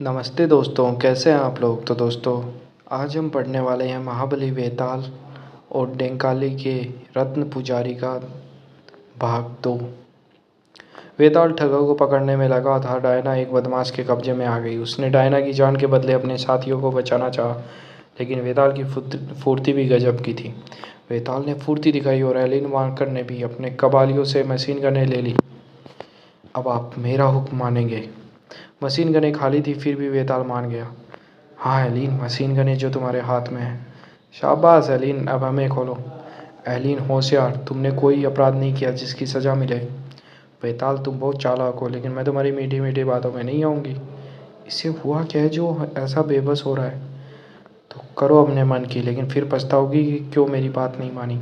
नमस्ते दोस्तों, कैसे हैं आप लोग। तो दोस्तों, आज हम पढ़ने वाले हैं महाबली वेताल और डेंकाली के रत्न पुजारी का भाग 2। वेताल ठगों को पकड़ने में लगा था। डायना एक बदमाश के कब्जे में आ गई। उसने डायना की जान के बदले अपने साथियों को बचाना चाहा, लेकिन वेताल की फुर्ती भी गजब की थी। वेताल ने फुर्ती दिखाई और एलिन वार्कर ने भी अपने कबालियों से मशीन गनें ले ली। अब आप मेरा हुक्म मानेंगे। मशीन गनें खाली थी, फिर भी वेताल मान गया। हाँ एलिन, मशीन गन जो तुम्हारे हाथ में है। शाबाश एलिन, अब हमें खोलो। एलिन होशियार, तुमने कोई अपराध नहीं किया जिसकी सज़ा मिले। वेताल, तुम बहुत चालाक हो, लेकिन मैं तुम्हारी मीठी मीठी बातों में नहीं आऊँगी। इससे हुआ क्या है जो ऐसा बेबस हो रहा है? तो करो अपने मन की, लेकिन फिर पछताओगी कि क्यों मेरी बात नहीं मानी।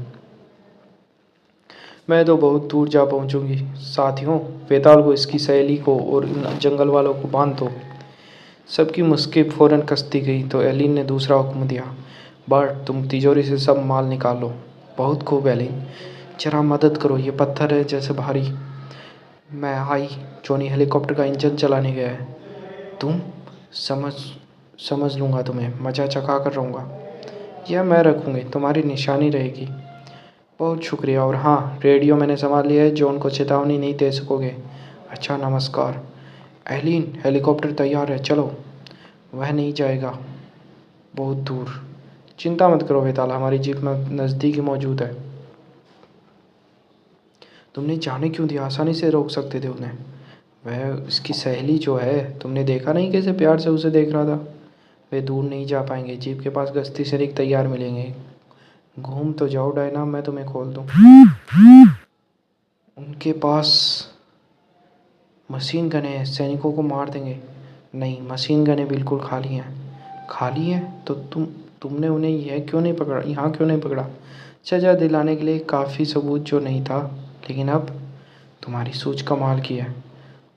मैं तो बहुत दूर जा पहुँचूंगी। साथियों, वेताल को, इसकी सहेली को और इन जंगल वालों को बांध दो। सबकी मुश्किल फ़ौरन कसती गई तो एलिन ने दूसरा हुक्म दिया। बर्ट, तुम तिजोरी से सब माल निकाल लो। बहुत खूब एलिन, जरा मदद करो, ये पत्थर है जैसे भारी। मैं आई। जॉनी हेलीकॉप्टर का इंजन चलाने गया है। तुम समझ समझ लूँगा, तुम्हें मज़ा चखा कर रहूँगा। यह मैं रखूँगी, तुम्हारी निशानी रहेगी। बहुत शुक्रिया। और हाँ, रेडियो मैंने संभाल लिया है, जॉन को चेतावनी नहीं दे सकोगे। अच्छा, नमस्कार। एलिन, हेलीकॉप्टर तैयार है, चलो। वह नहीं जाएगा बहुत दूर। चिंता मत करो वेताल, हमारी जीप में नज़दीक ही मौजूद है। तुमने जाने क्यों दिया? आसानी से रोक सकते थे उन्हें। वह इसकी सहेली जो है, तुमने देखा नहीं कैसे प्यार से उसे देख रहा था। वे दूर नहीं जा पाएंगे। जीप के पास गश्ती सैनिक तैयार मिलेंगे। घूम तो जाओ डायना, मैं तुम्हें खोल दूँ। उनके पास मशीन गनें हैं, सैनिकों को मार देंगे। नहीं, मशीन गनें बिल्कुल खाली हैं। खाली हैं तो तुमने उन्हें यह क्यों नहीं पकड़ा, यहाँ क्यों नहीं पकड़ा? सजा दिलाने के लिए काफ़ी सबूत जो नहीं था, लेकिन अब तुम्हारी सूझ कमाल की है।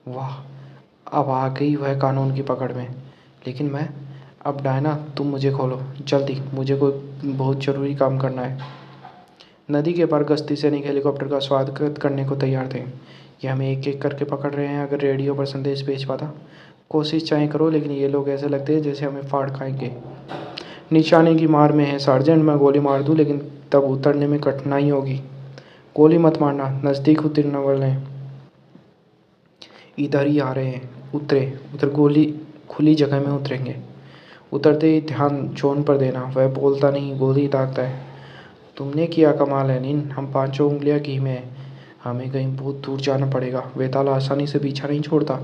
वाह, अब आ गई वह कानून की पकड़ में। लेकिन मैं, अब डायना तुम मुझे खोलो जल्दी, मुझे कोई बहुत ज़रूरी काम करना है। नदी के पार गश्ती सैनिक हेलीकॉप्टर का स्वागत करने को तैयार थे। ये हमें एक एक करके पकड़ रहे हैं। अगर रेडियो पर संदेश भेज पाता। कोशिश चाहे करो, लेकिन ये लोग ऐसे लगते हैं जैसे हमें फाड़ खाएंगे। निशाने की मार में है सार्जेंट, मैं गोली मार दूं, लेकिन तब उतरने में कठिनाई होगी। गोली मत मारना, नज़दीक उतरने वाले हैं। इधर ही आ रहे हैं। उतरे उधर गोली खुली जगह में उतरेंगे। उतरते ही ध्यान जॉन पर देना, वह बोलता नहीं, गोली दागता है। तुमने किया कमाल है निन, हम पांचों उंगलियां घी में हैं। हमें कहीं बहुत दूर जाना पड़ेगा। वेताल आसानी से पीछा नहीं छोड़ता।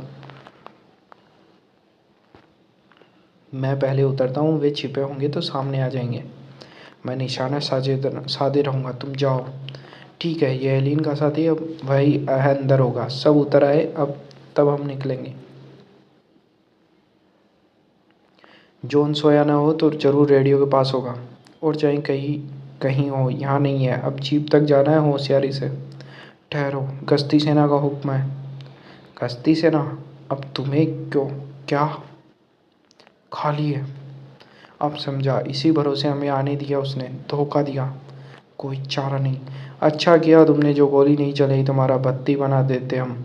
मैं पहले उतरता हूँ, वे छिपे होंगे तो सामने आ जाएंगे। मैं निशाना साधे रहूँगा, तुम जाओ। ठीक है, ये एलिन का साथी, अब वही अंदर होगा। सब उतर आए, अब तब हम निकलेंगे। जॉन सोया ना हो तो ज़रूर रेडियो के पास होगा, और चाहे कहीं कहीं हो, यहाँ नहीं है। अब जीप तक जाना है, होशियारी से। ठहरो, गश्ती सेना का हुक्म है। गश्ती सेना? अब तुम्हें क्यों? क्या? खाली है। अब समझा, इसी भरोसे हमें आने दिया उसने, धोखा दिया। कोई चारा नहीं। अच्छा किया तुमने जो गोली नहीं चलाई, तुम्हारा बत्ती बना देते हम।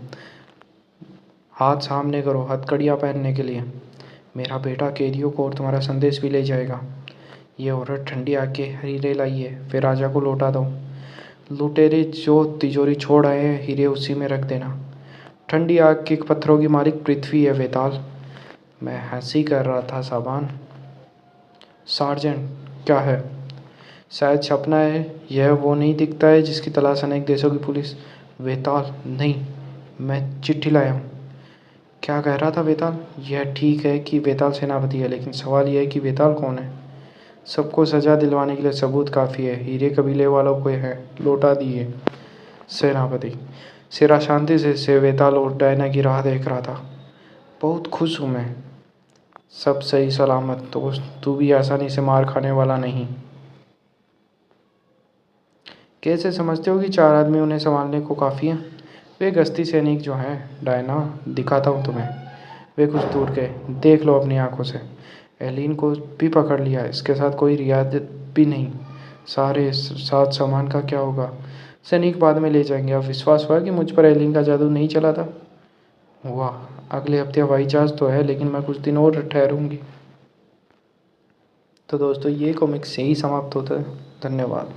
हाथ सामने करो, हथकड़ियाँ पहनने के लिए। मेरा बेटा कैदियों को और तुम्हारा संदेश भी ले जाएगा। ये औरत ठंडी आग के हीरे लाई है, फिर राजा को लौटा दो। लुटेरे जो तिजोरी छोड़ आए हैं, हीरे उसी में रख देना। ठंडी आग के पत्थरों की मालिक पृथ्वी है वेताल। मैं हंसी कर रहा था साबान। सार्जेंट, क्या है? शायद सपना है। यह वो नहीं दिखता है जिसकी तलाश अनेक देशों की पुलिस। वेताल, नहीं, मैं चिट्ठी लाया हूँ। क्या कह रहा था वेताल? यह ठीक है कि वेताल सेनापति है, लेकिन सवाल यह है कि वेताल कौन है? सबको सजा दिलवाने के लिए सबूत काफ़ी है। हीरे कबीले वालों को है लौटा दिए। सेनापति सिरा शांति से वेताल और डायना की राह देख रहा था। बहुत खुश हूँ मैं। सब सही सलामत दोस्त, तू भी आसानी से मार खाने वाला नहीं। कैसे समझते हो कि 4 आदमी उन्हें संभालने को काफ़ी हैं? वे गश्ती सैनिक जो हैं डायना, दिखाता हूँ तुम्हें। वे कुछ दूर गए, देख लो अपनी आंखों से। एलिन को भी पकड़ लिया, इसके साथ कोई रियायत भी नहीं। सारे साथ सामान का क्या होगा? सैनिक बाद में ले जाएंगे। अब विश्वास हुआ कि मुझ पर एलिन का जादू नहीं चला था? वाह, अगले हफ्ते हवाई जहाज़ तो है लेकिन मैं कुछ दिन और ठहरूंगी। तो दोस्तों ये कॉमिक्स यही समाप्त होता है। धन्यवाद।